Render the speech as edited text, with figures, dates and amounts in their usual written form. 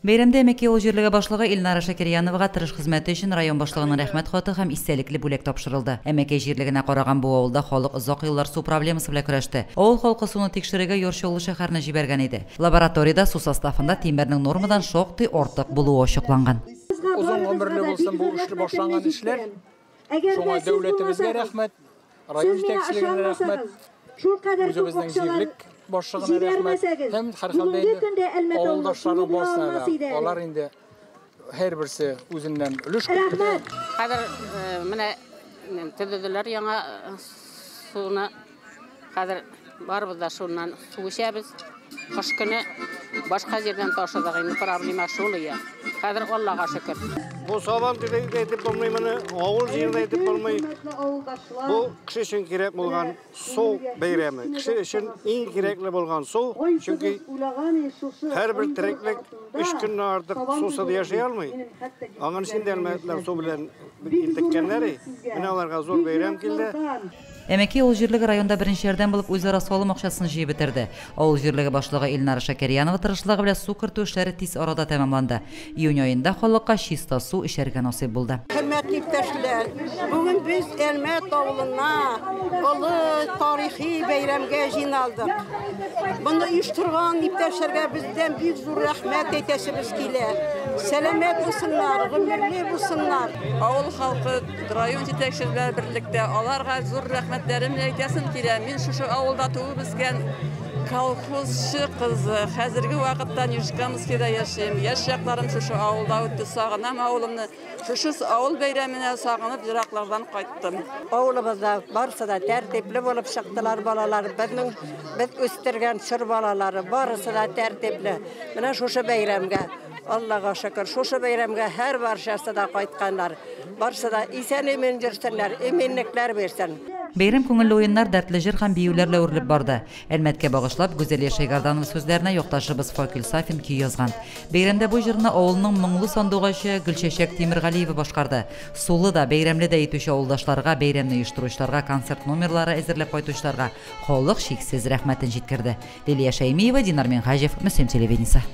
Бәйрәмдә Әмәке авыл җирлеге башлыгы Илнара Шакирияновага тырыш хезмәте өчен район башлыгының рәхмәт хаты һәм истәлекле бүләк тапшырылды. Әмәке җирлегенә караган бу авылда халык озак еллар су проблемасы белән көрәште. Авыл халкы суны тикшерергә Йорчыллы шәһәренә җибәргән иде. Лабораториядә су составында тимернең нормадан шактый артык булуы ачыкланган. Uzun ömürlü olsun bu işli başlangan işler. Şuna devletimize rahmet, rayon yetekçilerine rahmet, özümüzden jirlik başlığına rahmet. Hem her halde avuldaşları bolsa da, olar indi her birisi özünden ülüş kıptı. Kadir mene tüdüdüler yana suyuna kadir var da şundan su içemiz. Kış günü başka yerden taşıdığını problema şolu ya. Kadir Allah'a şükür. Bu saban edip olmayı, avul yerine edip olmayı. Bu kişi için gerek olan su beyremi. Kişi için en gerekli olan su. Çünkü her bir tereklik 3 gün artık susuz yaşayalmıyor. Ağın için delmekler su bilen iltikkenleri. Yine onlara zor beyrem geldi. Әмәке авыл җирлеге районда беренче ярдәм булып үзара салым акчасын җыеп бетерде. Авыл җирлеге башлыгы Илнара Шакирянова тырышлыгы белән су кертү эшләре тиз арада тәмамланды. Июнь аенда халыкка чиста су эчәргә насыйп булды. Hürmetli iптәшләр, бүген без Әлмәт авылына олы тарихи бәйрәмгә җыйналдык. Бунда оештырган иптәшләргә бездән бик зур рәхмәт әйтәсебез килә. Сәламәт булсыннар, гомерле булсыннар. Авыл халкы, район җитәкчеләре берлектә аларга зур рәхмәтләремне әйтәсем килә. Мин шушы авылда туып үскән колхозчы кызы. Хәзерге вакытта Нижкамскида яшәйм. Яшь якларым шушы авылда үтте. Сагынам авылымны. Шушы авыл бәйрәменә сагынып җираклардан кайттым. Авылыбызда барысы да тәртипле булып чыктылар балалар. Без үстергән чыр балалары барысы да тәртипле. Менә шушы бәйрәмгә Allah'a şükür, şuşu beyramga her barşası da kayıtkanlar. Barısı da isen-emin jirsinler, eminlikler versin. Бәйрәм күңелле уеннар, дәртле җыр һәм биюләргә үрелеп барды. Әлмәткә багышлап, Гүзәл Яшайгарданова сүзләренә якташыбыз Факил Сафин көй язган. Бәйрәмдә бу җырны авылның моңлы сандугачы Гөлчәчәк Тимергалиева башкарды. Сулы да бәйрәмле дә итүче авылдашларга, бәйрәмне оештыручыларга, концерт номерлары әзерләп кайтучыларга халык шиксез рәхмәтен җиткерде. Лилия Шәймиева, Динар Минхаҗев, Мөслим телевидениесе.